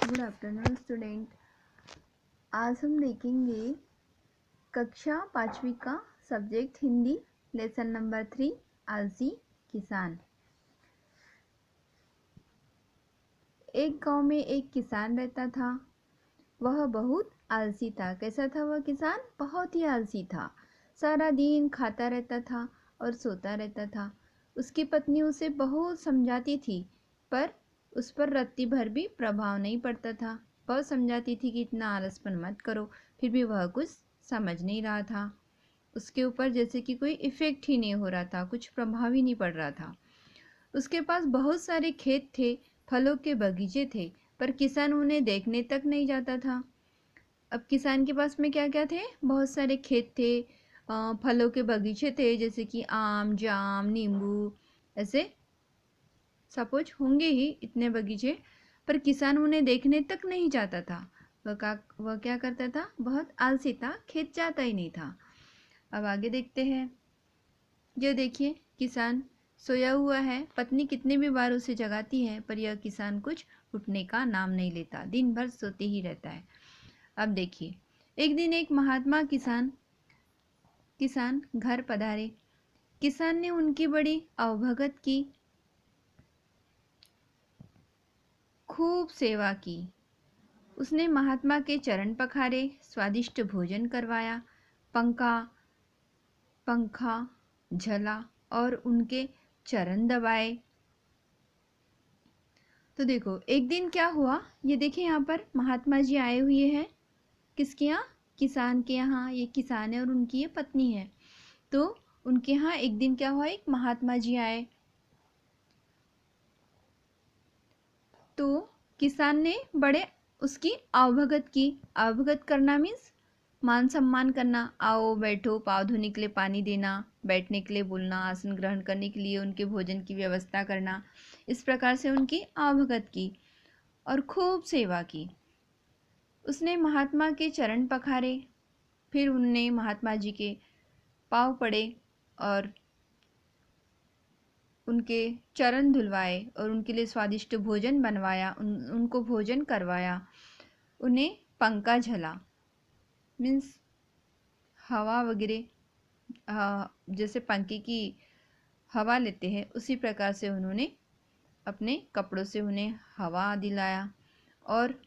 Good afternoon student. आज हम देखेंगे कक्षा 5वीं का सब्जेक्ट हिंदी, लेसन नंबर 3, आलसी किसान। एक गांव में एक किसान रहता था। वह बहुत आलसी था। कैसा था वह किसान? बहुत ही आलसी था। सारा दिन खाता रहता था और सोता रहता था। उसकी पत्नी उसे बहुत समझाती थी, पर उस पर रत्ती भर भी प्रभाव नहीं पड़ता था। बहुत समझाती थी कि इतना आलसपन मत करो, फिर भी वह कुछ समझ नहीं रहा था। उसके ऊपर जैसे कि कोई इफ़ेक्ट ही नहीं हो रहा था, कुछ प्रभाव ही नहीं पड़ रहा था। उसके पास बहुत सारे खेत थे, फलों के बगीचे थे, पर किसान उन्हें देखने तक नहीं जाता था। अब किसान के पास में क्या क्या थे? बहुत सारे खेत थे, फलों के बगीचे थे, जैसे कि आम, जाम, नींबू, ऐसे सपोज होंगे ही इतने बगीचे, पर किसान उन्हें देखने तक नहीं जाता था। वह क्या करता था? बहुत आलसी था, खेत जाता ही नहीं था। अब आगे देखते हैं। ये देखिए, किसान सोया हुआ है। पत्नी कितनी भी बार उसे जगाती है, पर यह किसान कुछ उठने का नाम नहीं लेता, दिन भर सोते ही रहता है। अब देखिए, एक दिन एक महात्मा किसान घर पधारे। किसान ने उनकी बड़ी अवभगत की, खूब सेवा की। उसने महात्मा के चरण पखारे, स्वादिष्ट भोजन करवाया, पंखा पंखा झला और उनके चरण दबाए। तो देखो, एक दिन क्या हुआ, ये देखिए यहाँ पर महात्मा जी आए हुए हैं। किसके यहाँ? किसान के यहाँ। ये किसान है और उनकी ये पत्नी है। तो उनके यहाँ एक दिन क्या हुआ, एक महात्मा जी आए। तो किसान ने बड़े उसकी अवभगत की। अवभगत करना मीन्स मान सम्मान करना। आओ बैठो, पाँव धोने के लिए पानी देना, बैठने के लिए बोलना, आसन ग्रहण करने के लिए उनके भोजन की व्यवस्था करना। इस प्रकार से उनकी अवभगत की और खूब सेवा की। उसने महात्मा के चरण पखारे, फिर उनने महात्मा जी के पाँव पड़े और उनके चरण धुलवाए और उनके लिए स्वादिष्ट भोजन बनवाया, उनको भोजन करवाया। उन्हें पंखा झला मीन्स हवा वगैरह, जैसे पंखे की हवा लेते हैं उसी प्रकार से उन्होंने अपने कपड़ों से उन्हें हवा दिलाया और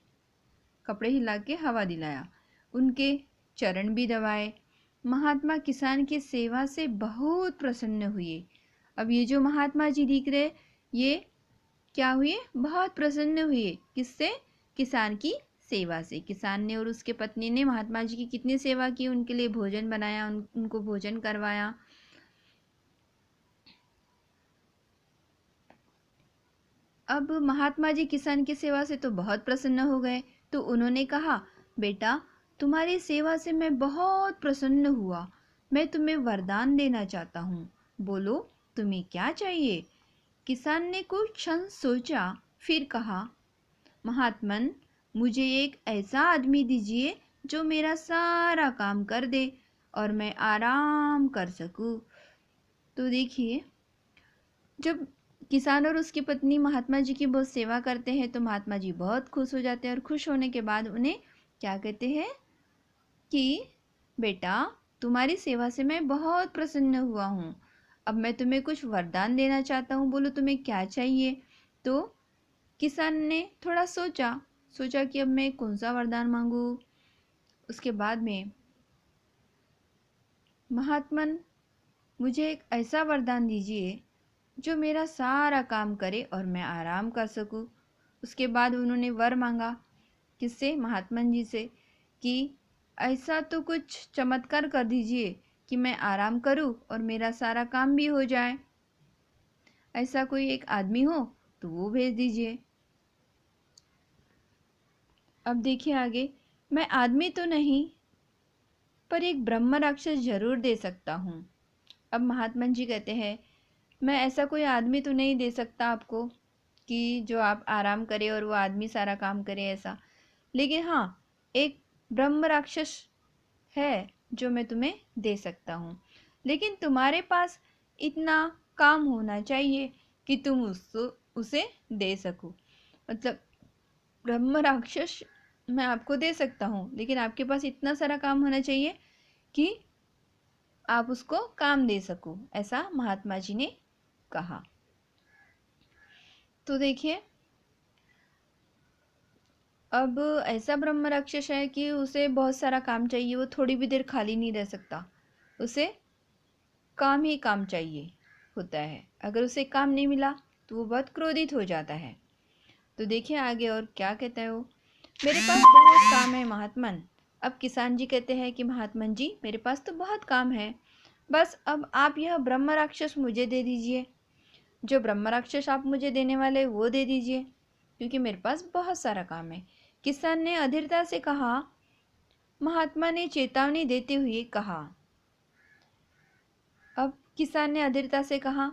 कपड़े हिला के हवा दिलाया। उनके चरण भी दबाए। महात्मा किसान की सेवा से बहुत प्रसन्न हुए। अब ये जो महात्मा जी दिख रहे, ये क्या हुए? बहुत प्रसन्न हुए। किससे? किसान की सेवा से। किसान ने और उसके पत्नी ने महात्मा जी की कितनी सेवा की, उनके लिए भोजन बनाया, उनको भोजन करवाया। अब महात्मा जी किसान की सेवा से तो बहुत प्रसन्न हो गए। तो उन्होंने कहा, बेटा, तुम्हारी सेवा से मैं बहुत प्रसन्न हुआ। मैं तुम्हें वरदान देना चाहता हूँ। बोलो, तुम्हें क्या चाहिए? किसान ने कुछ क्षण सोचा, फिर कहा, महात्मन, मुझे एक ऐसा आदमी दीजिए जो मेरा सारा काम कर दे और मैं आराम कर सकूं। तो देखिए, जब किसान और उसकी पत्नी महात्मा जी की बहुत सेवा करते हैं तो महात्मा जी बहुत खुश हो जाते हैं और खुश होने के बाद उन्हें क्या कहते हैं कि बेटा, तुम्हारी सेवा से मैं बहुत प्रसन्न हुआ हूँ। अब मैं तुम्हें कुछ वरदान देना चाहता हूँ, बोलो तुम्हें क्या चाहिए? तो किसान ने थोड़ा सोचा कि अब मैं कौन सा वरदान मांगू। उसके बाद में, महात्मन, मुझे एक ऐसा वरदान दीजिए जो मेरा सारा काम करे और मैं आराम कर सकूं। उसके बाद उन्होंने वर मांगा। किससे? महात्मन जी से, कि ऐसा तो कुछ चमत्कार कर दीजिए कि मैं आराम करूं और मेरा सारा काम भी हो जाए। ऐसा कोई एक आदमी हो तो वो भेज दीजिए। अब देखिए आगे, मैं आदमी तो नहीं, पर एक ब्रह्म राक्षस जरूर दे सकता हूँ। अब महात्मा जी कहते हैं, मैं ऐसा कोई आदमी तो नहीं दे सकता आपको कि जो आप आराम करे और वो आदमी सारा काम करे ऐसा, लेकिन हाँ, एक ब्रह्म राक्षस है जो मैं तुम्हें दे सकता हूँ। लेकिन तुम्हारे पास इतना काम होना चाहिए कि तुम उसे दे सको। मतलब ब्रह्म राक्षस मैं आपको दे सकता हूँ, लेकिन आपके पास इतना सारा काम होना चाहिए कि आप उसको काम दे सको, ऐसा महात्मा जी ने कहा। तो देखिए, अब ऐसा ब्रह्म राक्षस है कि उसे बहुत सारा काम चाहिए, वो थोड़ी भी देर खाली नहीं रह सकता, उसे काम ही काम चाहिए होता है। अगर उसे काम नहीं मिला तो वो बहुत क्रोधित हो जाता है। तो देखिए आगे और क्या कहता है वो। मेरे पास बहुत काम है महात्मन। अब किसान जी कहते हैं कि महात्मन जी मेरे पास तो बहुत काम है, बस अब आप यह ब्रह्म राक्षस मुझे दे दीजिए। जो ब्रह्म राक्षस आप मुझे देने वाले वो दे दीजिए, क्योंकि मेरे पास बहुत सारा काम है। किसान ने अधीरता से कहा। महात्मा ने चेतावनी देते हुए कहा। अब किसान ने अधीरता से कहा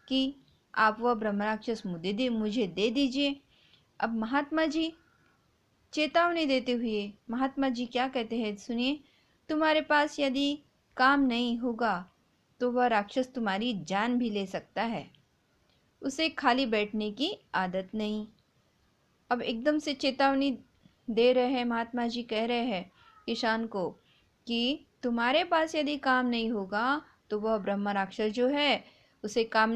कि आप वह ब्रह्म राक्षस मुझे दे दीजिए। अब महात्मा जी चेतावनी देते हुए महात्मा जी क्या कहते हैं सुनिए। तुम्हारे पास यदि काम नहीं होगा तो वह राक्षस तुम्हारी जान भी ले सकता है। उसे खाली बैठने की आदत नहीं। अब एकदम से चेतावनी दे रहे हैं महात्मा जी, कह रहे हैं किसान को कि तुम्हारे पास यदि काम नहीं होगा तो वह ब्रह्म राक्षस जो है उसे काम